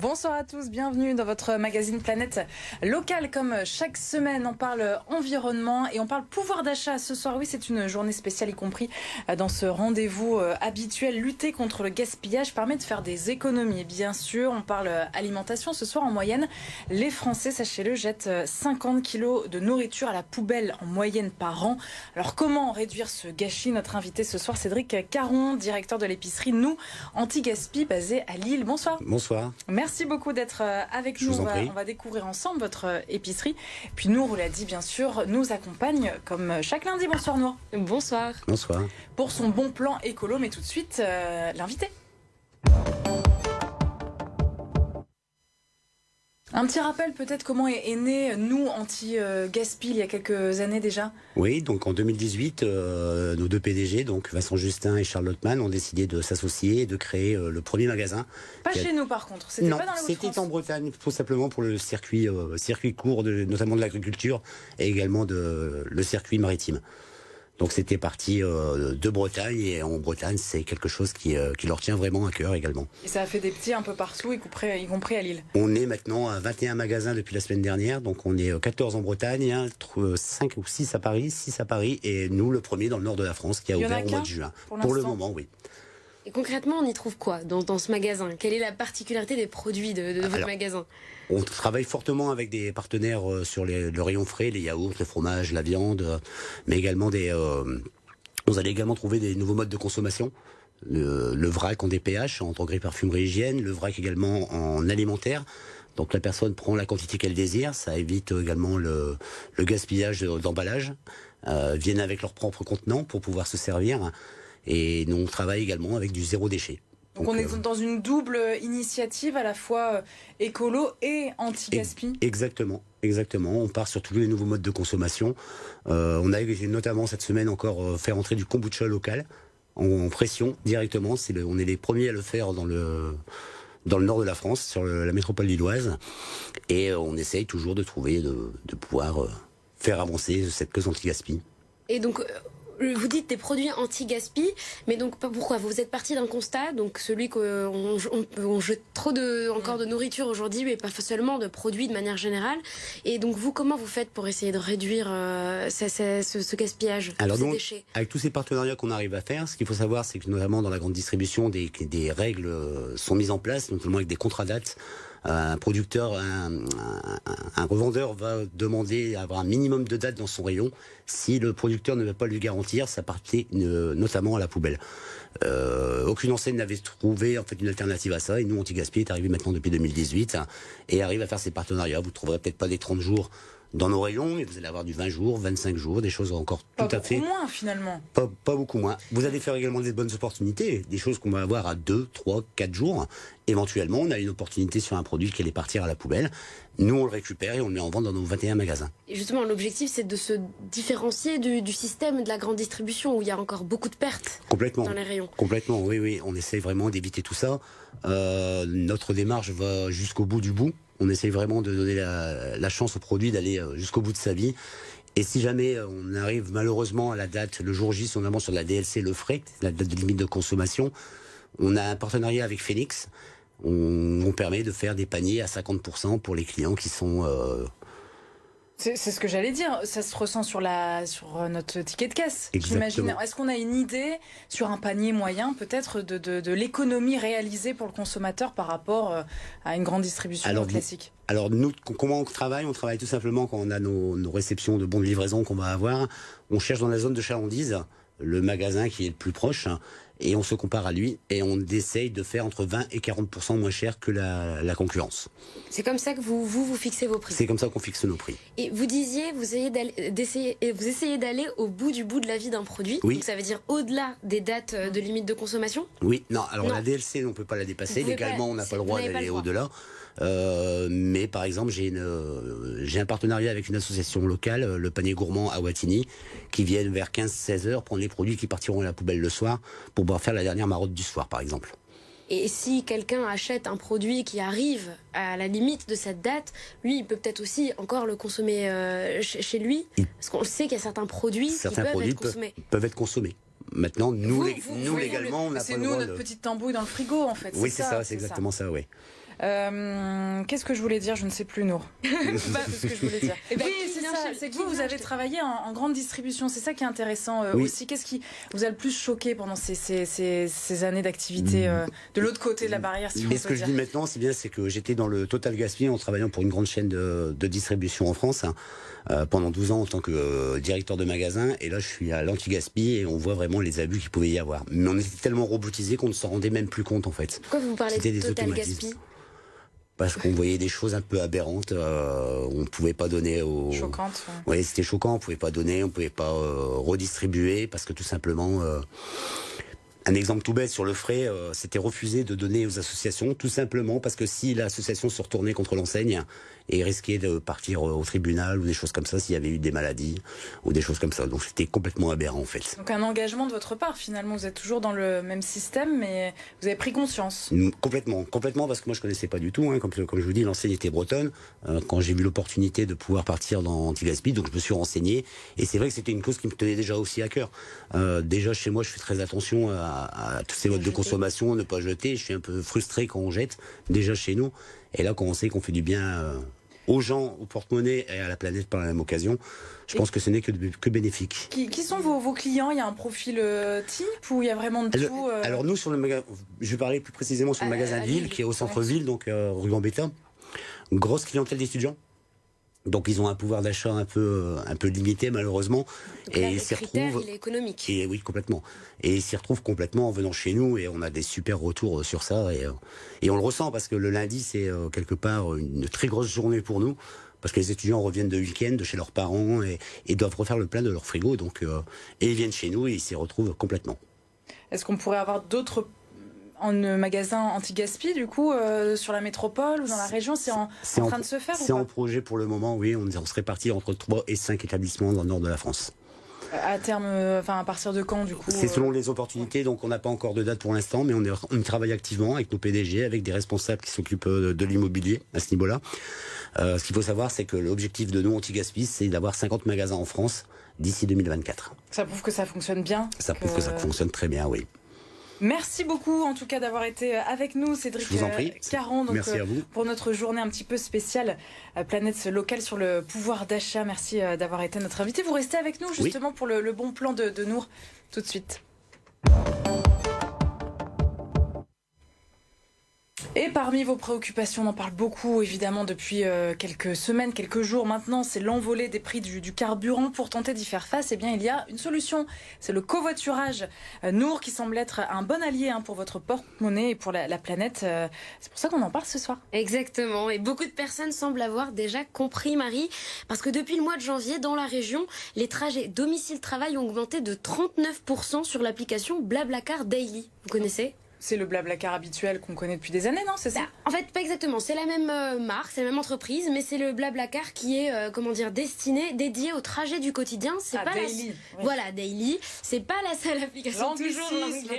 Bonsoir à tous, bienvenue dans votre magazine Planète Locale. Comme chaque semaine, on parle environnement et on parle pouvoir d'achat. Ce soir, oui, c'est une journée spéciale, y compris dans ce rendez-vous habituel. Lutter contre le gaspillage permet de faire des économies. Bien sûr, on parle alimentation. Ce soir, en moyenne, les Français, sachez-le, jettent 50 kilos de nourriture à la poubelle en moyenne par an. Alors, comment réduire ce gâchis? Notre invité ce soir, Cédric Caron, directeur de l'épicerie Nous Anti-Gaspi, basée à Lille. Bonsoir. Bonsoir. Merci beaucoup d'être avec nous. On va découvrir ensemble votre épicerie. Puis Nour, on l'a dit bien sûr, nous accompagne comme chaque lundi. Bonsoir Nour. Bonsoir. Bonsoir. Pour son bon plan écolo, mais tout de suite, l'invité. Un petit rappel peut-être comment est né Nous Anti-Gaspi il y a quelques années déjà. Oui, donc en 2018, nos deux PDG, donc Vincent Justin et Charles Lottman, ont décidé de s'associer et de créer le premier magasin. Pas chez nous par contre, c'était pas dans la Hauts-de-France. C'était en Bretagne, tout simplement pour le circuit court, notamment de l'agriculture et également le circuit maritime. Donc c'était parti de Bretagne, et en Bretagne c'est quelque chose qui leur tient vraiment à cœur également. Et ça a fait des petits un peu partout, y compris à Lille. On est maintenant à 21 magasins depuis la semaine dernière, donc on est 14 en Bretagne, 5 ou 6 à Paris, et nous le premier dans le nord de la France qui a ouvert au mois de juin. Pour le moment, oui. Et concrètement, on y trouve quoi dans ce magasin? Quelle est la particularité des produits de votre magasin? On travaille fortement avec des partenaires sur le rayon frais, les yaourts, le fromage, la viande, mais également vous allez également trouver des nouveaux modes de consommation. Le vrac en DPH, en droguerie, parfumerie, hygiène, le vrac également en alimentaire. Donc la personne prend la quantité qu'elle désire, ça évite également le gaspillage d'emballage. Viennent avec leur propre contenant pour pouvoir se servir. Et nous, on travaille également avec du zéro déchet. Donc on est dans une double initiative, à la fois écolo et anti-gaspi. Exactement. On part sur tous les nouveaux modes de consommation. On a notamment cette semaine encore fait entrer du kombucha local en pression directement. On est les premiers à le faire dans le nord de la France, sur la métropole lilloise. Et on essaye toujours de trouver, de pouvoir faire avancer cette cause anti-gaspi. Et donc... Vous dites des produits anti-gaspi, mais donc pourquoi? Vous êtes parti d'un constat, donc celui qu'on jette trop encore de nourriture aujourd'hui, mais pas seulement de produits de manière générale. Et donc vous, comment vous faites pour essayer de réduire ce gaspillage, ces déchets? Avec tous ces partenariats qu'on arrive à faire, ce qu'il faut savoir, c'est que notamment dans la grande distribution, des règles sont mises en place, notamment avec des contrats dates. Un producteur, un revendeur va demander à avoir un minimum de dates dans son rayon. Si le producteur ne va pas lui garantir, ça partait notamment à la poubelle. Aucune enseigne n'avait trouvé en fait une alternative à ça, et nous, Anti-Gaspi est arrivé maintenant depuis 2018 et arrive à faire ces partenariats. Vous ne trouverez peut-être pas des 30 jours dans nos rayons, mais vous allez avoir du 20 jours, 25 jours, des choses encore tout à fait... Pas beaucoup moins, finalement. Pas beaucoup moins. Vous allez faire également des bonnes opportunités, des choses qu'on va avoir à 2, 3, 4 jours. Éventuellement, on a une opportunité sur un produit qui allait partir à la poubelle. Nous, on le récupère et on le met en vente dans nos 21 magasins. Et justement, l'objectif, c'est de se différencier du système de la grande distribution, où il y a encore beaucoup de pertes dans les rayons. Complètement, oui. On essaye vraiment d'éviter tout ça. Notre démarche va jusqu'au bout du bout. On essaye vraiment de donner la chance au produit d'aller jusqu'au bout de sa vie. Et si jamais on arrive malheureusement à la date, le jour J, notamment sur la DLC, le frais, la date de limite de consommation, on a un partenariat avec Phoenix. On permet de faire des paniers à 50% pour les clients qui sont... C'est ce que j'allais dire, ça se ressent sur notre ticket de caisse, j'imagine. Est-ce qu'on a une idée sur un panier moyen peut-être de l'économie réalisée pour le consommateur par rapport à une grande distribution classique? Alors nous, comment on travaille? On travaille tout simplement quand on a nos réceptions de bons de livraison qu'on va avoir. On cherche dans la zone de chalandise le magasin qui est le plus proche, et on se compare à lui, et on essaye de faire entre 20 et 40% moins cher que la concurrence. C'est comme ça que vous fixez vos prix? C'est comme ça qu'on fixe nos prix. Et vous disiez, vous essayez d'aller au bout de la vie d'un produit. Oui. Donc ça veut dire au-delα des dates de limite de consommation? Oui, non, la DLC, on ne peut pas la dépasser. Légalement, on n'a pas le droit d'aller au-delà. Mais par exemple, j'ai un partenariat avec une association locale, le Panier Gourmand à Wattignies, qui viennent vers 15-16 heures prendre les produits qui partiront à la poubelle le soir pour pouvoir faire la dernière marotte du soir, par exemple. Et si quelqu'un achète un produit qui arrive à la limite de cette date, lui, il peut peut-être aussi encore le consommer chez lui, parce qu'on sait qu'il y a certains produits qui peuvent être consommés. Maintenant, nous légalement, on n'a pas le droit. C'est nous, notre petite tambouille dans le frigo, en fait. Oui, c'est ça, c'est exactement ça, oui. Qu'est-ce que je voulais dire? Je ne sais plus, Nour. Ce que je voulais dire. Eh ben, Oui, c'est ça. C'est que vous avez travaillé en grande distribution. C'est ça qui est intéressant aussi. Qu'est-ce qui vous a le plus choqué pendant ces années d'activité de l'autre côté de la barrière, si on peut ce que dire. Je dis maintenant, c'est que j'étais dans le Total Gaspille en travaillant pour une grande chaîne de distribution en France pendant 12 ans en tant que directeur de magasin. Et là, je suis à l'anti-gaspi et on voit vraiment les abus qu'il pouvait y avoir. Mais on était tellement robotisés qu'on ne s'en rendait même plus compte en fait. Pourquoi vous parlez de Total Gaspi? Parce qu'on voyait des choses un peu aberrantes. On ne pouvait pas donner aux... Choquante. Oui, c'était choquant. On ne pouvait pas donner, on ne pouvait pas redistribuer parce que tout simplement... Un exemple tout bête sur le frais, c'était refusé de donner aux associations, tout simplement parce que si l'association se retournait contre l'enseigne et risquait de partir au tribunal ou des choses comme ça, s'il y avait eu des maladies ou des choses comme ça. Donc c'était complètement aberrant en fait. Donc un engagement de votre part finalement, vous êtes toujours dans le même système mais vous avez pris conscience. Complètement parce que moi je connaissais pas du tout, comme je vous dis, l'enseigne était bretonne. Quand j'ai vu l'opportunité de pouvoir partir dans Anti-Gaspi, donc je me suis renseigné et c'est vrai que c'était une cause qui me tenait déjà aussi à cœur. Déjà chez moi je fais très attention à tous ces modes de consommation, ne pas jeter. Je suis un peu frustré quand on jette, déjà chez nous. Et là, quand on sait qu'on fait du bien aux gens, au porte-monnaie et à la planète par la même occasion, je pense que ce n'est que bénéfique. Qui sont vos clients? Il y a un profil type ou il y a vraiment de tout Alors nous, sur le magasin, je vais parler plus précisément sur le magasin de Lille, qui est au centre-ville, donc rue Gambetta. Une grosse clientèle d'étudiants. Donc ils ont un pouvoir d'achat un peu limité malheureusement. Donc là, et ils s'y retrouvent. Il est économique. Et oui, complètement. Et ils s'y retrouvent complètement en venant chez nous et on a des super retours sur ça et on le ressent parce que le lundi c'est quelque part une très grosse journée pour nous parce que les étudiants reviennent de week-end de chez leurs parents et doivent refaire le plein de leur frigo et ils viennent chez nous et ils s'y retrouvent complètement. Est-ce qu'on pourrait avoir d'autres en magasin anti-gaspi, du coup, sur la métropole ou dans la région, c'est en train de se faire? C'est en projet pour le moment, oui. On serait parti entre 3 et 5 établissements dans le nord de la France. À terme, à partir de quand, du coup? C'est selon les opportunités, donc on n'a pas encore de date pour l'instant, mais on travaille activement avec nos PDG, avec des responsables qui s'occupent de l'immobilier à ce niveau-là. Ce qu'il faut savoir, c'est que l'objectif de nous, Anti-Gaspi, c'est d'avoir 50 magasins en France d'ici 2024. Ça prouve que ça fonctionne bien? Ça prouve que ça fonctionne très bien, oui. Merci beaucoup en tout cas d'avoir été avec nous, Cédric Caron, donc, merci à vous. Pour notre journée un petit peu spéciale Planète Locale sur le pouvoir d'achat. Merci d'avoir été notre invité. Vous restez avec nous justement pour le bon plan de Nour tout de suite. Et parmi vos préoccupations, on en parle beaucoup évidemment depuis quelques semaines, quelques jours maintenant, c'est l'envolée des prix du carburant. Pour tenter d'y faire face, eh bien, il y a une solution, c'est le covoiturage. Nour qui semble être un bon allié pour votre porte-monnaie et pour la planète. C'est pour ça qu'on en parle ce soir. Exactement, et beaucoup de personnes semblent avoir déjà compris, Marie, parce que depuis le mois de janvier, dans la région, les trajets domicile-travail ont augmenté de 39% sur l'application Blablacar Daily. Vous connaissez ? C'est le Blablacar habituel qu'on connaît depuis des années, non? C'est ça? En fait, pas exactement. C'est la même marque, c'est la même entreprise, mais c'est le Blablacar qui est, dédié au trajet du quotidien. C'est pas Daily. Voilà, Daily. C'est pas la seule application. Toujours.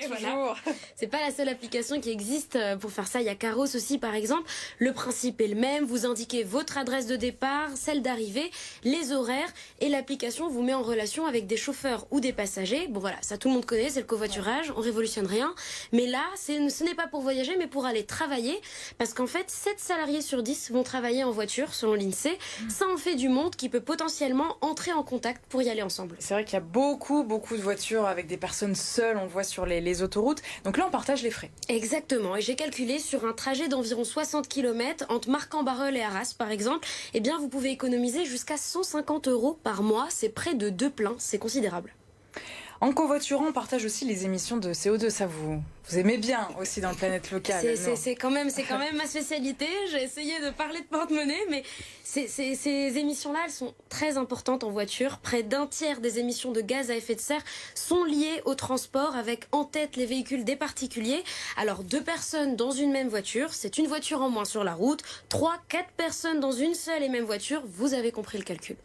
Voilà. C'est pas la seule application qui existe pour faire ça. Il y a Caros aussi, par exemple. Le principe est le même. Vous indiquez votre adresse de départ, celle d'arrivée, les horaires, et l'application vous met en relation avec des chauffeurs ou des passagers. Bon voilà, ça tout le monde connaît, c'est le covoiturage. On révolutionne rien. Mais là, ce n'est pas pour voyager, mais pour aller travailler. Parce qu'en fait, 7 salariés sur 10 vont travailler en voiture, selon l'INSEE. Ça en fait du monde qui peut potentiellement entrer en contact pour y aller ensemble. C'est vrai qu'il y a beaucoup de voitures avec des personnes seules, on le voit sur les autoroutes. Donc là, on partage les frais. Exactement. Et j'ai calculé sur un trajet d'environ 60 km entre Marc-en-Barœul et Arras, par exemple, eh bien, vous pouvez économiser jusqu'à 150 € par mois. C'est près de 2 pleins. C'est considérable. En covoiturant, on partage aussi les émissions de CO2. Ça, vous aimez bien aussi dans le Planète Locale. C'est quand même ma spécialité. J'ai essayé de parler de porte-monnaie, mais ces émissions-là, elles sont très importantes en voiture. Près d'un tiers des émissions de gaz à effet de serre sont liées au transport, avec en tête les véhicules des particuliers. Alors 2 personnes dans une même voiture, c'est une voiture en moins sur la route. 3, 4 personnes dans une seule et même voiture, vous avez compris le calcul.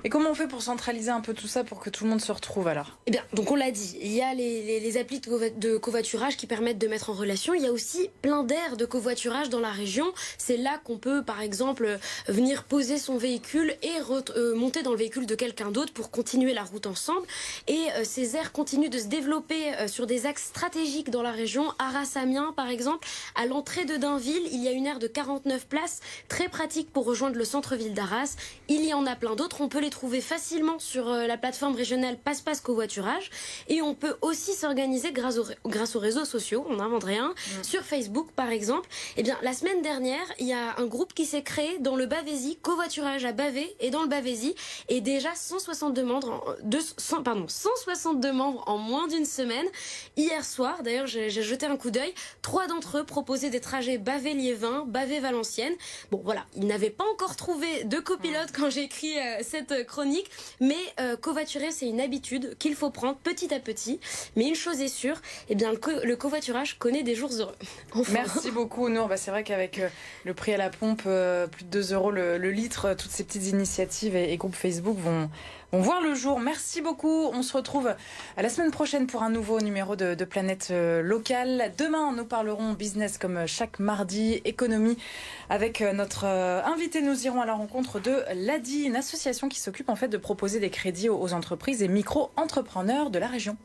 Et comment on fait pour centraliser un peu tout ça pour que tout le monde se retrouve alors? Eh bien, donc on l'a dit, il y a les applis de covoiturage qui permettent de mettre en relation. Il y a aussi plein d'aires de covoiturage dans la région. C'est là qu'on peut, par exemple, venir poser son véhicule et monter dans le véhicule de quelqu'un d'autre pour continuer la route ensemble. Et ces aires continuent de se développer sur des axes stratégiques dans la région. Arras-Amiens, par exemple, à l'entrée de Dainville, il y a une aire de 49 places, très pratique pour rejoindre le centre-ville d'Arras. Il y en a plein d'autres. On peut les trouver facilement sur la plateforme régionale Passe-Passe Covoiturage. Et on peut aussi s'organiser grâce aux réseaux sociaux, on n'invente rien, sur Facebook par exemple. Eh bien, la semaine dernière, il y a un groupe qui s'est créé dans le Bavésie, Covoiturage à Bavé, et dans le Bavésie, et déjà 162 membres en moins d'une semaine. Hier soir, d'ailleurs, j'ai jeté un coup d'œil, 3 d'entre eux proposaient des trajets Bavé-Liévin, Bavé-Valenciennes. Bon, voilà, ils n'avaient pas encore trouvé de copilote quand j'ai écrit cette chronique, mais covoiturer, c'est une habitude qu'il faut prendre petit à petit. Mais une chose est sûre, eh bien, le covoiturage connaît des jours heureux. Enfin. Merci beaucoup, Nour. C'est vrai qu'avec le prix à la pompe, plus de 2 euros le litre, toutes ces petites initiatives et groupes Facebook vont voir le jour. Merci beaucoup. On se retrouve la semaine prochaine pour un nouveau numéro de Planète Locale. Demain, nous parlerons business comme chaque mardi, économie. Avec notre invité, nous irons à la rencontre de l'ADI, une association qui s'occupe en fait de proposer des crédits aux entreprises et micro-entrepreneurs de la région.